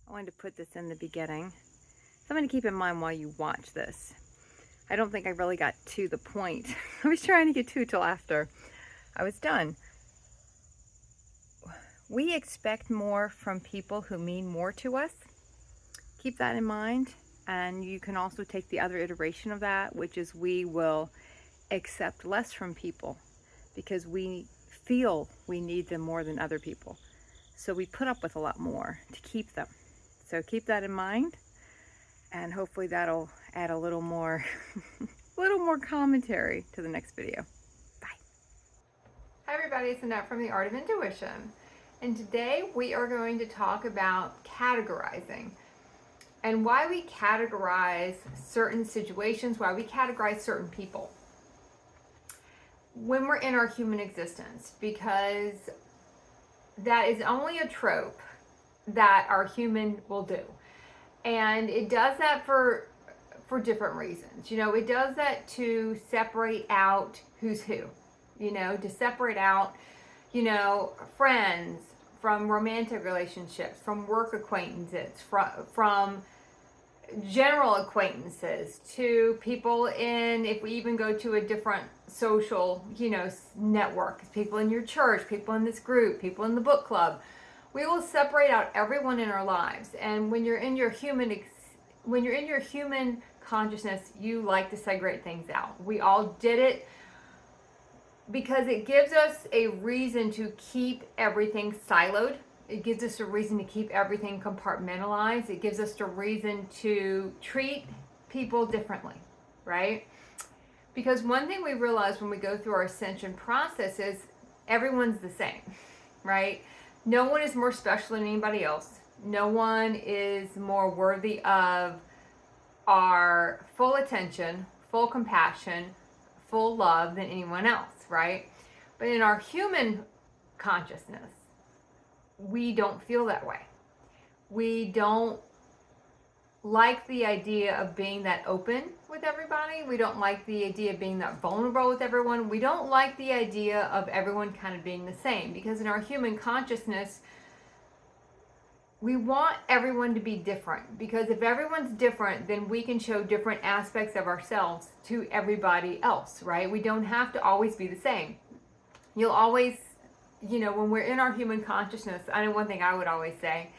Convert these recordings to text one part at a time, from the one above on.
I wanted to put this in the beginning. Something to keep in mind while you watch this. I don't think I really got to the point I was trying to get to till after I was done. We expect more from people who mean more to us. Keep that in mind. And you can also take the other iteration of that, which is we will accept less from people because we feel we need them more than other people. So we put up with a lot more to keep them. So keep that in mind, and hopefully that'll add a little more commentary to the next video. Bye. Hi everybody, it's Annette from The Art of Intuition. And today we are going to talk about categorizing and why we categorize certain situations, why we categorize certain people when we're in our human existence, because that is only a trope that our human will do. And it does that for different reasons. It does that to separate out who's who, to separate out, friends from romantic relationships, from work acquaintances, from general acquaintances, to people if we even go to a different social, network, people in your church, people in this group, people in the book club. We will separate out everyone in our lives. And when you're in your human consciousness, you like to segregate things out. We all did it because it gives us a reason to keep everything siloed. It gives us a reason to keep everything compartmentalized. It gives us a reason to treat people differently, right? Because one thing we realize when we go through our ascension process is everyone's the same, right? No one is more special than anybody else. No one is more worthy of our full attention, full compassion, full love than anyone else, right? But in our human consciousness, we don't feel that way. We don't like the idea of being that open with everybody. We don't like the idea of being that vulnerable with everyone. We don't like the idea of everyone kind of being the same, because in our human consciousness, we want everyone to be different, because if everyone's different, then we can show different aspects of ourselves to everybody else, right? We don't have to always be the same. You'll always, when we're in our human consciousness, I know one thing I would always say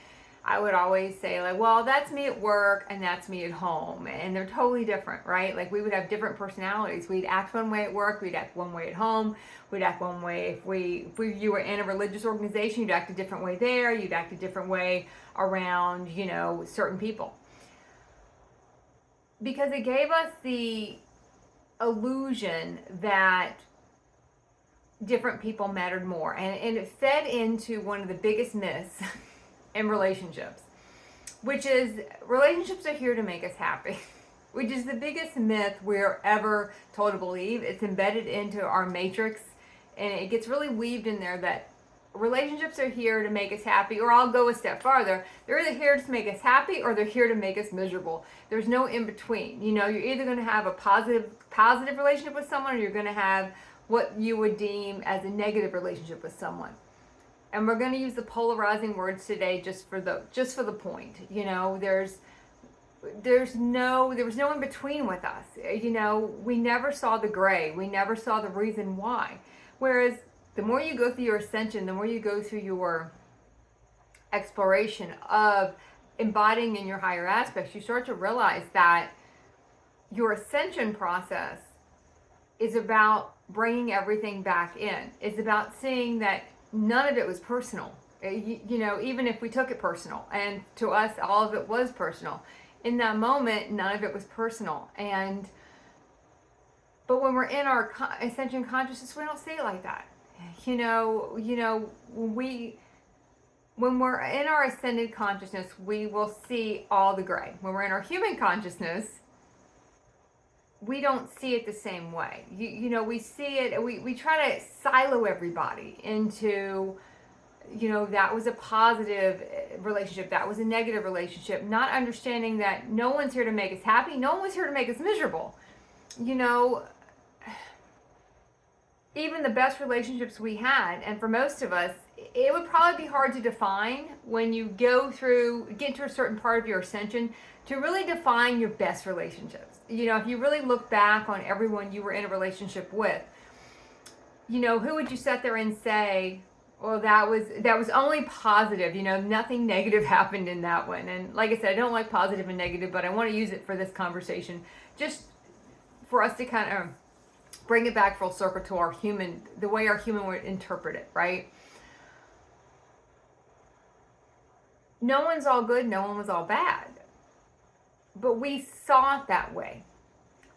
like, well, that's me at work and that's me at home, and they're totally different, right? Like, we would have different personalities. We'd act one way at work, we'd act one way at home, we'd act one way if you were in a religious organization, you'd act a different way there, you'd act a different way around, certain people. Because it gave us the illusion that different people mattered more, and it fed into one of the biggest myths in relationships, which is relationships are here to make us happy, which is the biggest myth we're ever told to believe. It's embedded into our matrix, and it gets really weaved in there that relationships are here to make us happy, or I'll go a step farther, they're either here to make us happy or they're here to make us miserable. There's no in between. You're either going to have a positive relationship with someone, or you're going to have what you would deem as a negative relationship with someone. And we're going to use the polarizing words today just for the point. There was no in between with us. We never saw the gray. We never saw the reason why. Whereas the more you go through your ascension, the more you go through your exploration of embodying in your higher aspects, you start to realize that your ascension process is about bringing everything back in. It's about seeing that none of it was personal. Even if we took it personal, and to us all of it was personal, in that moment none of it was personal. But when we're in our ascension consciousness, we don't see it like that. When we're in our ascended consciousness, we will see all the gray. When we're in our human consciousness, we don't see it the same way. We see it, we try to silo everybody into, that was a positive relationship, that was a negative relationship, not understanding that no one's here to make us happy, no one's here to make us miserable. Even the best relationships we had, and for most of us, it would probably be hard to define when you get to a certain part of your ascension to really define your best relationships. If you really look back on everyone you were in a relationship with, who would you sit there and say, well, that was only positive, nothing negative happened in that one. And like I said, I don't like positive and negative, but I want to use it for this conversation, just for us to kind of bring it back full circle to the way our human would interpret it, right? No one's all good, no one was all bad. But we saw it that way.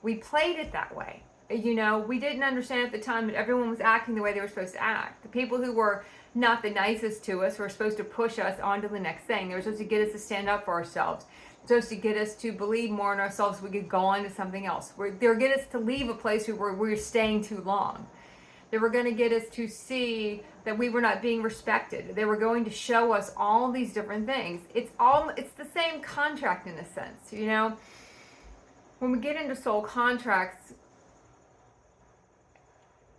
We played it that way. We didn't understand at the time that everyone was acting the way they were supposed to act. The people who were not the nicest to us were supposed to push us on to the next thing. They were supposed to get us to stand up for ourselves. Supposed to get us to believe more in ourselves so we could go on to something else. They were get us to leave a place where we were staying too long. They were going to get us to see that we were not being respected. They were going to show us all these different things. It's the same contract in a sense, When we get into soul contracts,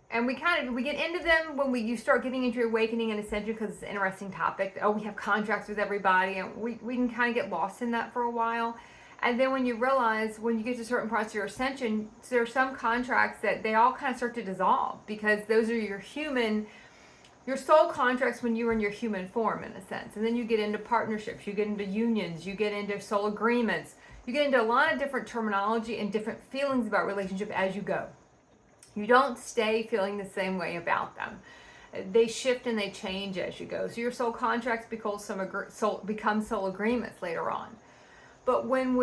and we get into them when you start getting into awakening and ascension, because it's an interesting topic. Oh, we have contracts with everybody, and we can kind of get lost in that for a while. And then when you realize, when you get to certain parts of your ascension, there are some contracts that they all kind of start to dissolve, because those are your soul contracts when you were in your human form, in a sense. And then you get into partnerships, you get into unions, you get into soul agreements, you get into a lot of different terminology and different feelings about relationship as you go. You don't stay feeling the same way about them. They shift and they change as you go. So your soul contracts become soul agreements later on. But when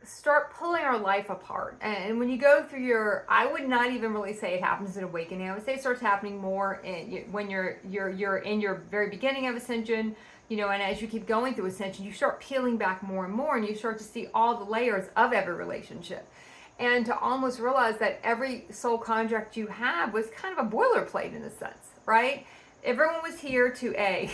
start pulling our life apart, and when you go through I would not even really say it happens in awakening. I would say it starts happening more when you're in your very beginning of ascension, and as you keep going through ascension, you start peeling back more and more, and you start to see all the layers of every relationship. And to almost realize that every soul contract you have was kind of a boilerplate in a sense, right? Everyone was here to A.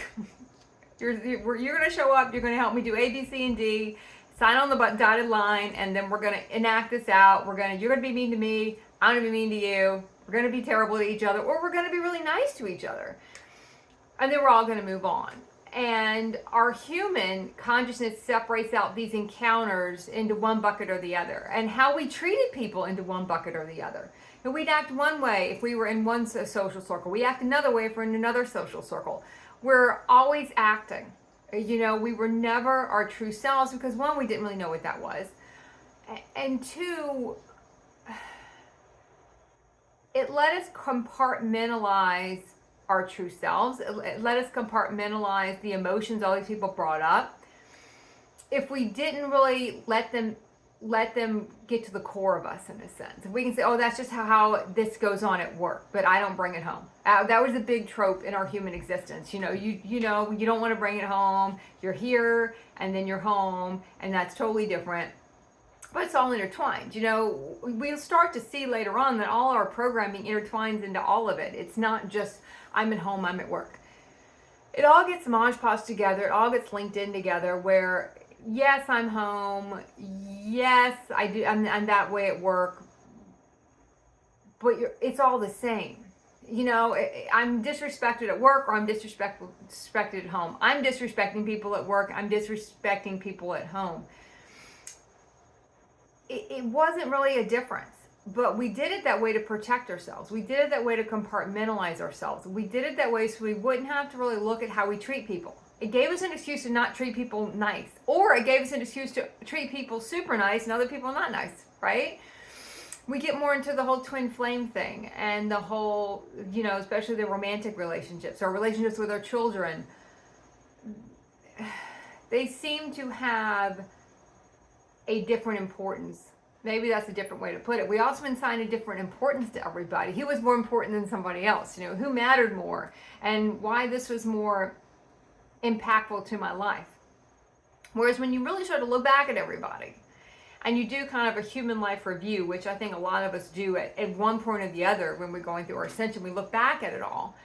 You're going to show up, you're going to help me do A, B, C, and D, sign on the dotted line, and then we're going to enact this out. You're going to be mean to me, I'm going to be mean to you, we're going to be terrible to each other, or we're going to be really nice to each other. And then we're all going to move on. And our human consciousness separates out these encounters into one bucket or the other, and how we treated people into one bucket or the other. And we'd act one way if we were in one social circle. We act another way if we're in another social circle. We're always acting. We were never our true selves, because one, we didn't really know what that was. And two, it let us compartmentalize our true selves. It let us compartmentalize the emotions all these people brought up. If we didn't really let them get to the core of us, in a sense. If we can say, oh, that's just how this goes on at work, but I don't bring it home. That was a big trope in our human existence. You don't want to bring it home. You're here and then you're home, and that's totally different. But it's all intertwined. We'll start to see later on that all our programming intertwines into all of it. It's not just I'm at home, I'm at work. It all gets Mod Podge together. It all gets linked in together, where yes, I'm home. Yes, I do. I'm that way at work. But it's all the same. I'm disrespected at work, or I'm disrespected at home. I'm disrespecting people at work. I'm disrespecting people at home. It wasn't really a difference. But we did it that way to protect ourselves. We did it that way to compartmentalize ourselves. We did it that way so we wouldn't have to really look at how we treat people. It gave us an excuse to not treat people nice. Or it gave us an excuse to treat people super nice and other people not nice, right? We get more into the whole twin flame thing, and the whole, especially the romantic relationships, or relationships with our children. They seem to have a different importance. Maybe that's a different way to put it. We also assign a different importance to everybody. Who was more important than somebody else? Who mattered more, and why this was more impactful to my life. Whereas when you really start to look back at everybody, and you do kind of a human life review, which I think a lot of us do at one point or the other when we're going through our ascension, we look back at it all,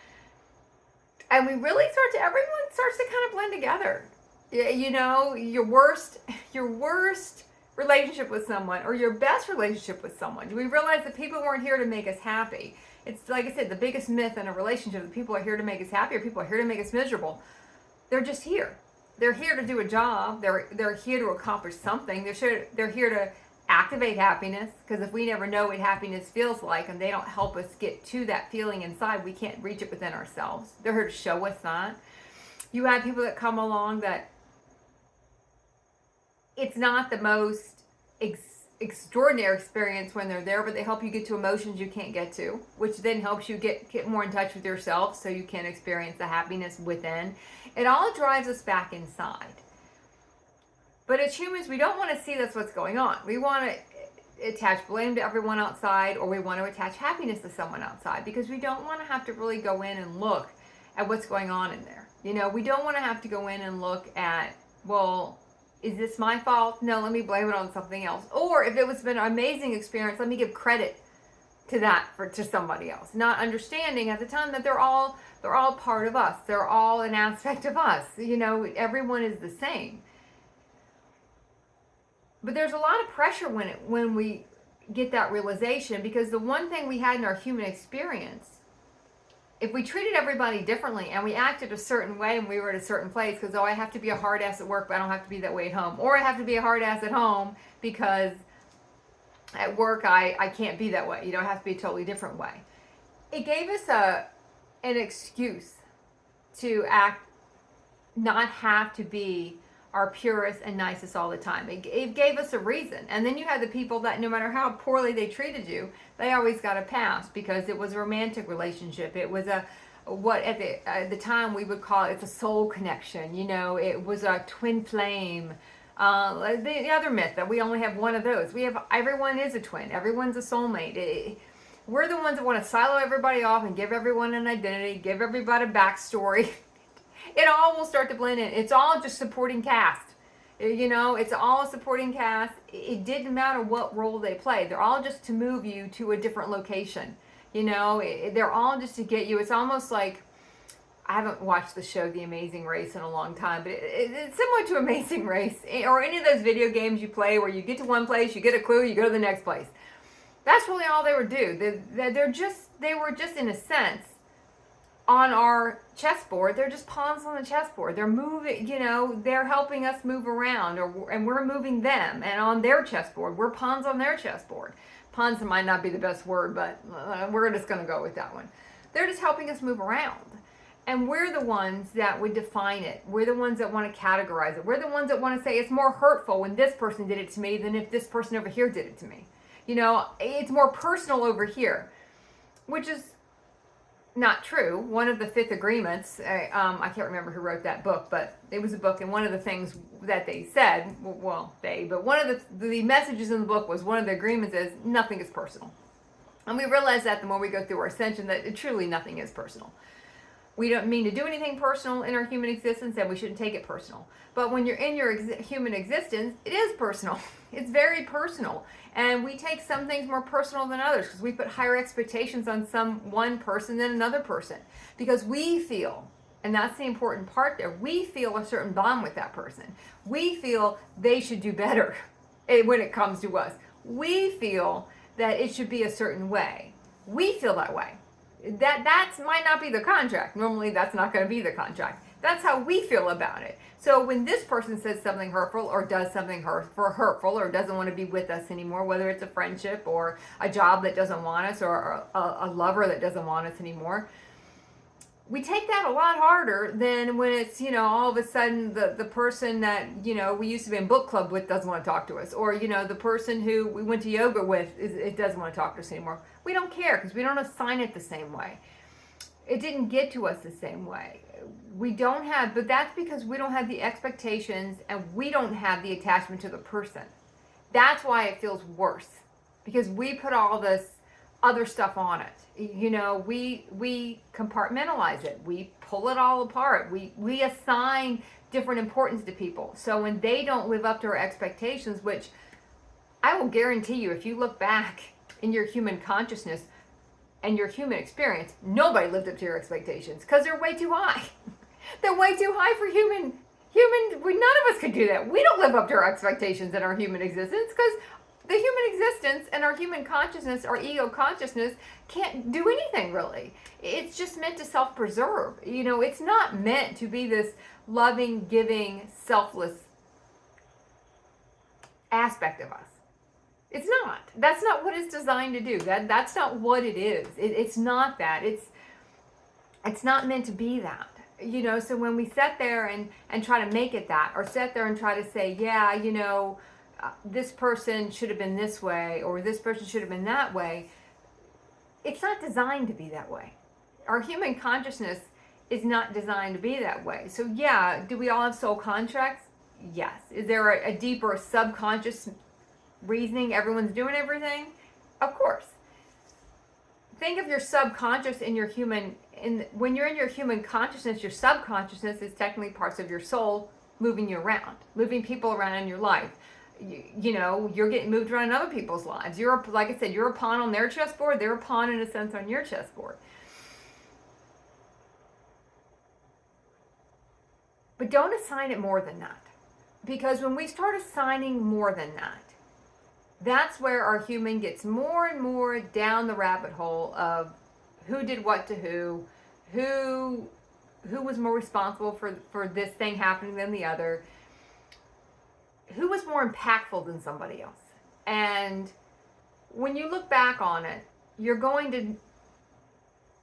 and we really everyone starts to kind of blend together. Your worst relationship with someone, or your best relationship with someone. We realized that people weren't here to make us happy. It's like I said, the biggest myth in a relationship, that people are here to make us happy or people are here to make us miserable. They're just here. They're here to do a job. They're here to accomplish something. They're here to activate happiness, because if we never know what happiness feels like and they don't help us get to that feeling inside, we can't reach it within ourselves. They're here to show us that. You have people that come along that it's not the most extraordinary experience when they're there, but they help you get to emotions you can't get to, which then helps you get more in touch with yourself so you can experience the happiness within. It all drives us back inside. But as humans, we don't want to see that's what's going on. We want to attach blame to everyone outside, or we want to attach happiness to someone outside, because we don't want to have to really go in and look at what's going on in there. You know, we don't want to have to go in and look at, well, is this my fault? No, let me blame it on something else. Or if it was been an amazing experience, let me give credit to that to somebody else. Not understanding at the time that they're all part of us. They're all an aspect of us. You know, everyone is the same. But there's a lot of pressure when we get that realization, because the one thing we had in our human experience, if we treated everybody differently and we acted a certain way and we were at a certain place, because, oh, I have to be a hard ass at work, but I don't have to be that way at home. Or I have to be a hard ass at home because at work I can't be that way. You know, I have to be a totally different way. It gave us an excuse to not have to be our purest and nicest all the time. It gave us a reason. And then you had the people that no matter how poorly they treated you, they always got a pass because it was a romantic relationship. It was what at the time we would call it's a soul connection. You know, it was a twin flame. The other myth that we only have one of those. Everyone is a twin. Everyone's a soulmate. We're the ones that want to silo everybody off and give everyone an identity, give everybody a backstory. It all will start to blend in. It's all just supporting cast. You know, it's all a supporting cast. It didn't matter what role they play. They're all just to move you to a different location. You know, they're all just to get you. It's almost like, I haven't watched the show The Amazing Race in a long time, but it's similar to Amazing Race or any of those video games you play where you get to one place, you get a clue, you go to the next place. That's really all they would do. They were just in a sense on our chessboard. They're just pawns on the chessboard. They're moving, you know, they're helping us move around, and we're moving them. And on their chessboard, we're pawns on their chessboard. Pawns might not be the best word, but we're just going to go with that one. They're just helping us move around. And we're the ones that would define it. We're the ones that want to categorize it. We're the ones that want to say it's more hurtful when this person did it to me than if this person over here did it to me. You know, it's more personal over here, which is not true. One of the fifth agreements, I can't remember who wrote that book, but it was a book, and one of the things that they said, but one of the messages in the book was, one of the agreements is nothing is personal. And we realize that the more we go through our ascension, that truly nothing is personal. We don't mean to do anything personal in our human existence, and we shouldn't take it personal. But when you're in your human existence, it is personal. It's very personal. And we take some things more personal than others because we put higher expectations on one person than another person. Because we feel, and that's the important part there, we feel a certain bond with that person. We feel they should do better when it comes to us. We feel that it should be a certain way. We feel that way. That might not be the contract. Normally that's not going to be the contract. That's how we feel about it. So when this person says something hurtful or does something hurtful or doesn't want to be with us anymore, whether it's a friendship or a job that doesn't want us or a lover that doesn't want us anymore, we take that a lot harder than when it's, you know, all of a sudden the person that, you know, we used to be in book club with doesn't want to talk to us. Or, you know, the person who we went to yoga with it doesn't want to talk to us anymore. We don't care because we don't assign it the same way. It didn't get to us the same way. We don't have, but that's because we don't have the expectations and we don't have the attachment to the person. That's why it feels worse, because we put all this other stuff on it. You know, we compartmentalize it. We pull it all apart. We assign different importance to people. So when they don't live up to our expectations, which I will guarantee you, if you look back in your human consciousness and your human experience, nobody lived up to your expectations because they're way too high. They're way too high for human. None of us could do that. We don't live up to our expectations in our human existence because The human existence and our human consciousness, our ego consciousness, can't do anything really. It's just meant to self-preserve. It's not meant to be this loving, giving, selfless aspect of us. It's not. That's not what it's designed to do. That's not what it is. It's not that. It's not meant to be that. So when we sit there and try to make it that, or sit there and try to say, yeah, this person should have been this way, or this person should have been that way, it's not designed to be that way. Our human consciousness is not designed to be that way. So yeah, do we all have soul contracts? Yes. Is there a deeper subconscious reasoning everyone's doing everything? Of course. Think of your subconscious in your human, when you're in your human consciousness, your subconsciousness is technically parts of your soul moving you around, moving people around in your life. You're getting moved around in other people's lives. Like I said, you're a pawn on their chessboard, they're a pawn in a sense on your chessboard. But don't assign it more than that. Because when we start assigning more than that, that's where our human gets more and more down the rabbit hole of who did what to who was more responsible for this thing happening than the other, who was more impactful than somebody else. And when you look back on it, you're going to,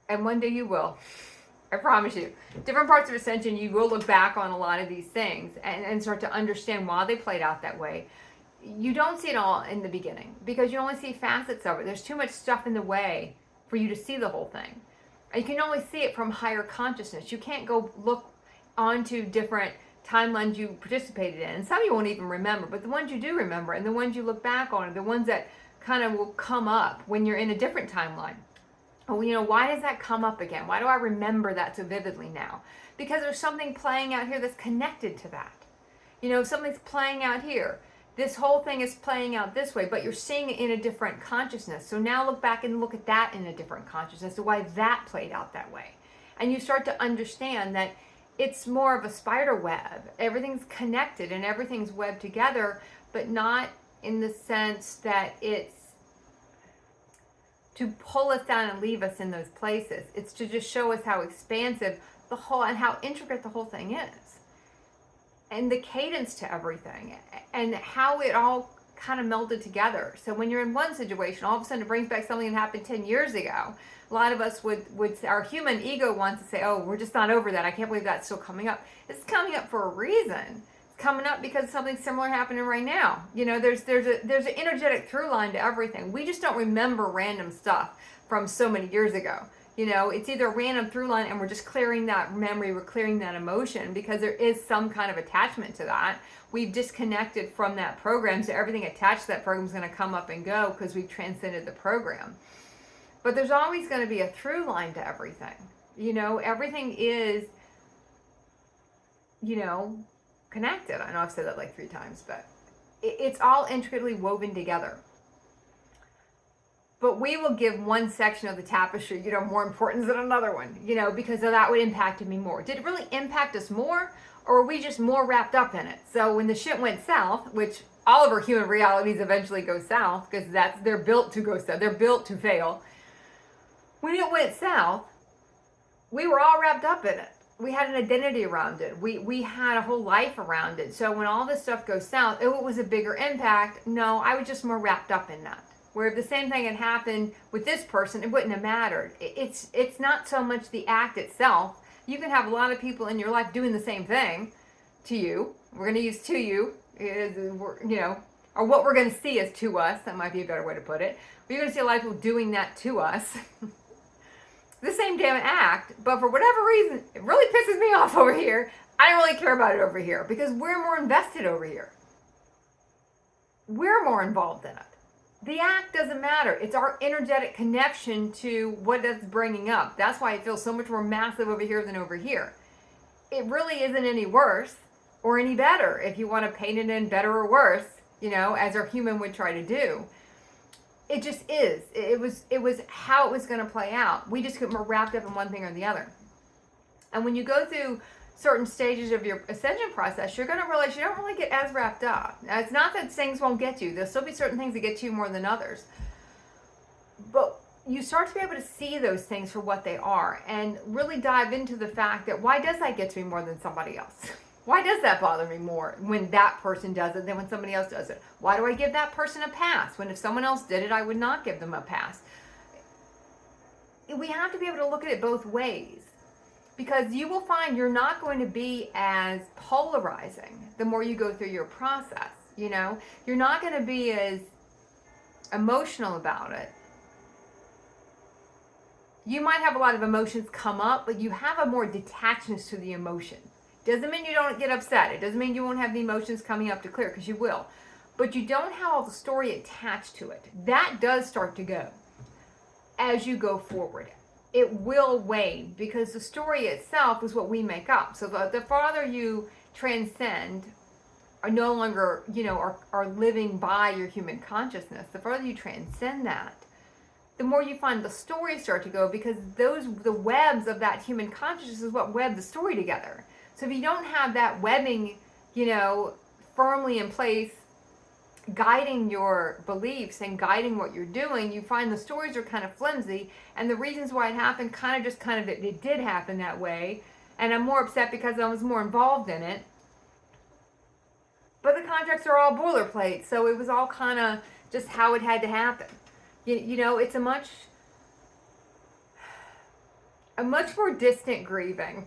and one day you will, I promise you, different parts of Ascension, you will look back on a lot of these things and start to understand why they played out that way. You don't see it all in the beginning because you only see facets of it. There's too much stuff in the way for you to see the whole thing. And you can only see it from higher consciousness. You can't go look onto different timelines you participated in. And some you won't even remember, but the ones you do remember and the ones you look back on are the ones that kind of will come up when you're in a different timeline. Oh, why does that come up again? Why do I remember that so vividly now? Because there's something playing out here that's connected to that. Something's playing out here. This whole thing is playing out this way, but you're seeing it in a different consciousness. So now look back and look at that in a different consciousness, so why that played out that way. And you start to understand that it's more of a spider web. Everything's connected and everything's webbed together, but not in the sense that it's to pull us down and leave us in those places. It's to just show us how expansive the whole and how intricate the whole thing is. And the cadence to everything and how it all kind of melded together. So when you're in one situation, all of a sudden it brings back something that happened 10 years ago. A lot of us would our human ego wants to say, oh, we're just not over that. I can't believe that's still coming up. It's coming up for a reason. It's coming up because something similar happening right now. There's an energetic through line to everything. We just don't remember random stuff from so many years ago. It's either a random through line and we're just clearing that memory, we're clearing that emotion because there is some kind of attachment to that. We've disconnected from that program, so everything attached to that program is going to come up and go because we've transcended the program. But there's always going to be a through line to everything. Everything is, connected. I know I've said that like 3 times, but it's all intricately woven together. But we will give one section of the tapestry, more importance than another one, because that would impact me more. Did it really impact us more, or were we just more wrapped up in it? So when the shit went south, which all of our human realities eventually go south, because they're built to go south, they're built to fail. When it went south, we were all wrapped up in it. We had an identity around it. We had a whole life around it. So when all this stuff goes south, it was a bigger impact. No, I was just more wrapped up in that. Where if the same thing had happened with this person, it wouldn't have mattered. It's not so much the act itself. You can have a lot of people in your life doing the same thing to you. We're going to use to you, or what we're going to see as to us. That might be a better way to put it. You're going to see a lot of people doing that to us. The same damn act, but for whatever reason, it really pisses me off over here. I don't really care about it over here because we're more invested over here. We're more involved in it. The act doesn't matter. It's our energetic connection to what it's bringing up. That's why it feels so much more massive over here than over here. It really isn't any worse or any better if you want to paint it in better or worse, as our human would try to do. It just is. It was how it was going to play out. We just got more wrapped up in one thing or the other. And when you go through certain stages of your ascension process, you're going to realize you don't really get as wrapped up. Now, it's not that things won't get you. There'll still be certain things that get you more than others. But you start to be able to see those things for what they are and really dive into the fact that why does that get to me more than somebody else? Why does that bother me more when that person does it than when somebody else does it? Why do I give that person a pass when if someone else did it, I would not give them a pass? We have to be able to look at it both ways, because you will find you're not going to be as polarizing the more you go through your process. You know, you're not going to be as emotional about it. You might have a lot of emotions come up, but you have a more detachedness to the emotion. Doesn't mean you don't get upset. It doesn't mean you won't have the emotions coming up to clear, because you will. But you don't have all the story attached to it. That does start to go as you go forward. It will wane, because the story itself is what we make up. So the farther you transcend, are no longer, are living by your human consciousness, the farther you transcend that, the more you find the stories start to go, because the webs of that human consciousness is what web the story together. So if you don't have that webbing, firmly in place, guiding your beliefs and guiding what you're doing, you find the stories are kind of flimsy, and the reasons why it happened it did happen that way, and I'm more upset because I was more involved in it. But the contracts are all boilerplate, so it was all kind of just how it had to happen. It's a much more distant grieving.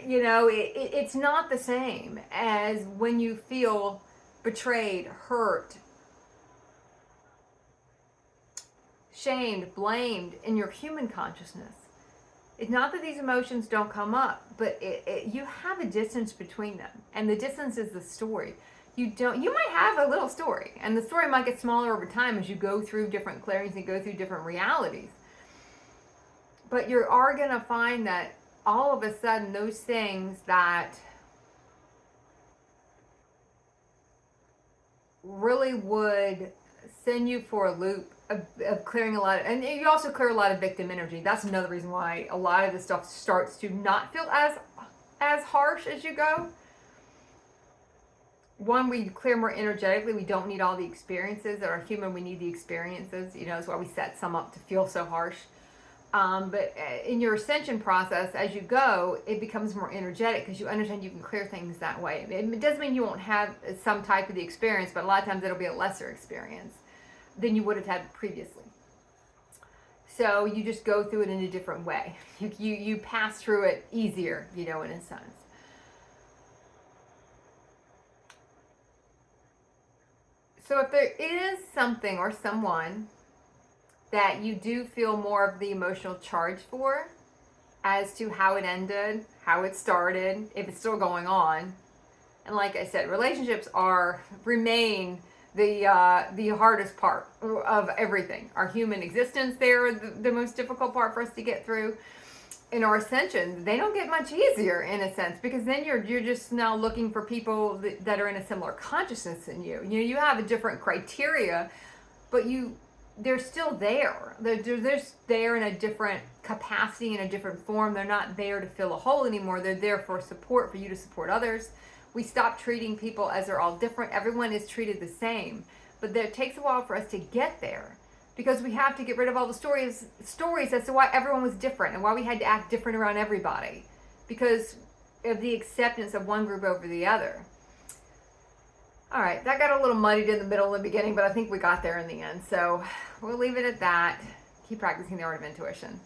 It's not the same as when you feel betrayed, hurt, shamed, blamed in your human consciousness. It's not that these emotions don't come up, but you have a distance between them, and the distance is the story. You might have a little story, and the story might get smaller over time as you go through different clearings and go through different realities. But you are going to find that all of a sudden those things that really would send you for a loop of clearing a lot of, and you also clear a lot of victim energy. That's another reason why a lot of this stuff starts to not feel as harsh as you go. One, we clear more energetically. We don't need all the experiences that are human. We need the experiences. That's why we set some up to feel so harsh. But in your ascension process, as you go, it becomes more energetic, because you understand you can clear things that way. It doesn't mean you won't have some type of the experience, but a lot of times it'll be a lesser experience than you would have had previously. So you just go through it in a different way. You pass through it easier, in a sense. So if there is something or someone that you do feel more of the emotional charge for, as to how it ended, how it started, if it's still going on. And like I said, relationships remain the hardest part of everything. Our human existence, they're the most difficult part for us to get through. In our ascension, they don't get much easier, in a sense, because then you're just now looking for people that are in a similar consciousness than you. You have a different criteria, but they're still there. They're there in a different capacity, in a different form. They're not there to fill a hole anymore. They're there for support, for you to support others. We stop treating people as they're all different. Everyone is treated the same. But it takes a while for us to get there, because we have to get rid of all the stories as to why everyone was different and why we had to act different around everybody, because of the acceptance of one group over the other. All right, that got a little muddied in the middle and the beginning, but I think we got there in the end. So we'll leave it at that. Keep practicing the art of intuition.